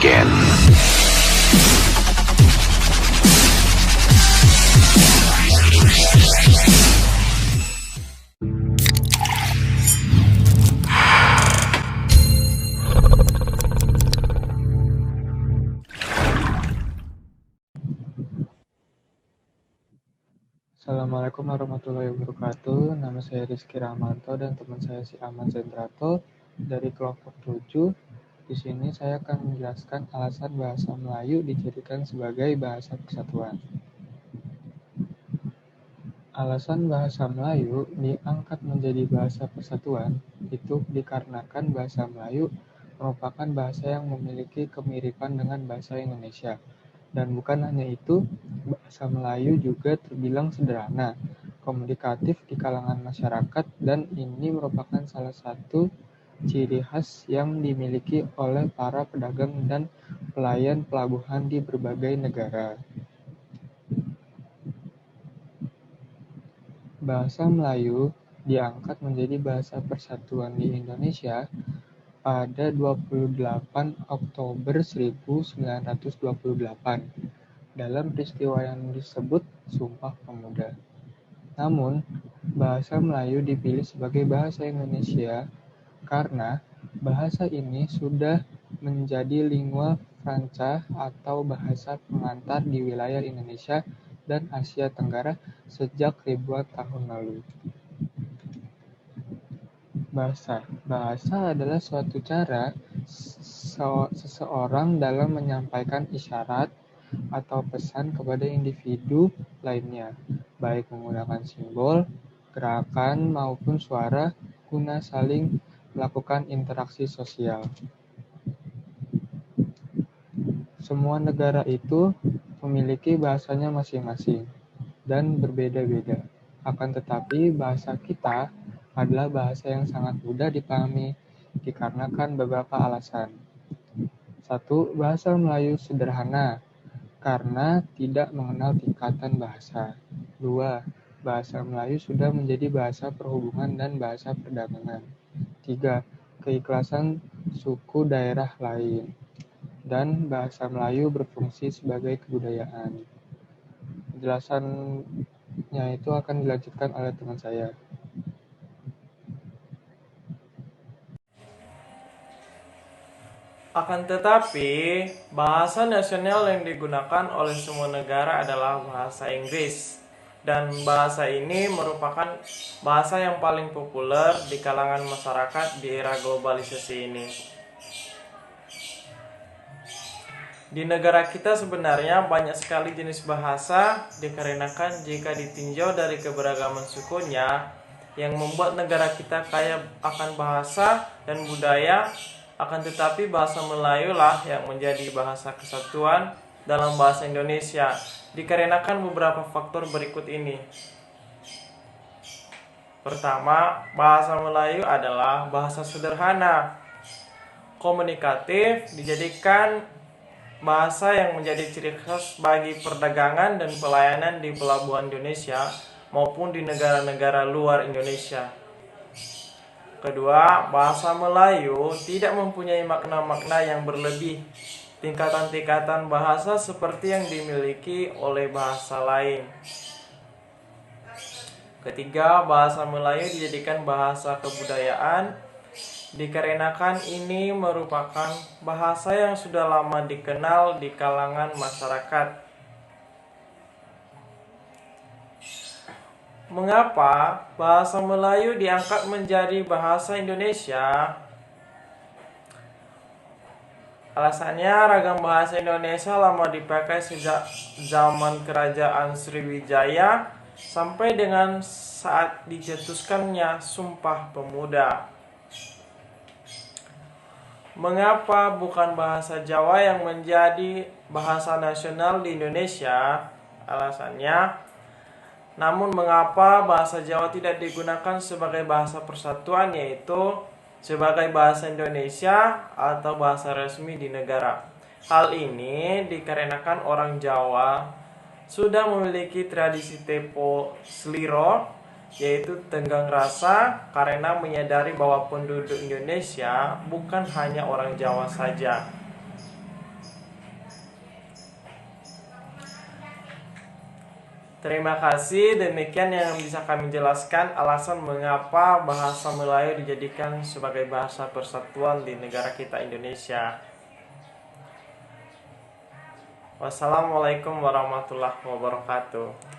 again. Assalamualaikum warahmatullahi wabarakatuh. Nama saya Rizky Rahmanto dan teman saya si Aman Zendrato dari kelompok 7. Di sini saya akan menjelaskan alasan bahasa Melayu dijadikan sebagai bahasa persatuan. Alasan bahasa Melayu diangkat menjadi bahasa persatuan itu dikarenakan bahasa Melayu merupakan bahasa yang memiliki kemiripan dengan bahasa Indonesia. Dan bukan hanya itu, bahasa Melayu juga terbilang sederhana, komunikatif di kalangan masyarakat, dan ini merupakan salah satu ciri khas yang dimiliki oleh para pedagang dan pelayan pelabuhan di berbagai negara. Bahasa Melayu diangkat menjadi bahasa persatuan di Indonesia pada 28 Oktober 1928 dalam peristiwa yang disebut Sumpah Pemuda. Namun, bahasa Melayu dipilih sebagai bahasa Indonesia karena bahasa ini sudah menjadi lingua franca atau bahasa pengantar di wilayah Indonesia dan Asia Tenggara sejak ribuan tahun lalu. Bahasa adalah suatu cara seseorang dalam menyampaikan isyarat atau pesan kepada individu lainnya, baik menggunakan simbol, gerakan, maupun suara guna saling melakukan interaksi sosial. Semua negara itu memiliki bahasanya masing-masing dan berbeda-beda. Akan tetapi bahasa kita adalah bahasa yang sangat mudah dipahami dikarenakan beberapa alasan. 1. Bahasa Melayu sederhana karena tidak mengenal tingkatan bahasa. 2. Bahasa Melayu sudah menjadi bahasa perhubungan dan bahasa perdagangan. 3. Keikhlasan suku daerah lain. Dan bahasa Melayu berfungsi sebagai kebudayaan. Penjelasannya itu akan dilanjutkan oleh teman saya. Akan tetapi, bahasa nasional yang digunakan oleh semua negara adalah bahasa Inggris. Dan bahasa ini merupakan bahasa yang paling populer di kalangan masyarakat di era globalisasi ini. Di negara kita sebenarnya banyak sekali jenis bahasa dikarenakan jika ditinjau dari keberagaman sukunya yang membuat negara kita kaya akan bahasa dan budaya. Akan tetapi bahasa Melayu lah yang menjadi bahasa kesatuan dalam bahasa Indonesia dikarenakan beberapa faktor berikut ini. Pertama, bahasa Melayu adalah bahasa sederhana, komunikatif, dijadikan bahasa yang menjadi ciri khas bagi perdagangan dan pelayanan di pelabuhan Indonesia maupun di negara-negara luar Indonesia. Kedua, bahasa Melayu tidak mempunyai makna-makna yang berlebih, tingkatan-tingkatan bahasa seperti yang dimiliki oleh bahasa lain. Ketiga, bahasa Melayu dijadikan bahasa kebudayaan, dikarenakan ini merupakan bahasa yang sudah lama dikenal di kalangan masyarakat. Mengapa bahasa Melayu diangkat menjadi bahasa Indonesia? Alasannya, ragam bahasa Indonesia lama dipakai sejak zaman Kerajaan Sriwijaya sampai dengan saat dicetuskannya Sumpah Pemuda. Mengapa bukan bahasa Jawa yang menjadi bahasa nasional di Indonesia? Alasannya, namun mengapa bahasa Jawa tidak digunakan sebagai bahasa persatuan, yaitu sebagai bahasa Indonesia atau bahasa resmi di negara? Hal ini dikarenakan orang Jawa sudah memiliki tradisi tempo sliro, yaitu tenggang rasa, karena menyadari bahwa penduduk Indonesia bukan hanya orang Jawa saja. Terima kasih, demikian yang bisa kami jelaskan alasan mengapa bahasa Melayu dijadikan sebagai bahasa persatuan di negara kita Indonesia. Wassalamualaikum warahmatullahi wabarakatuh.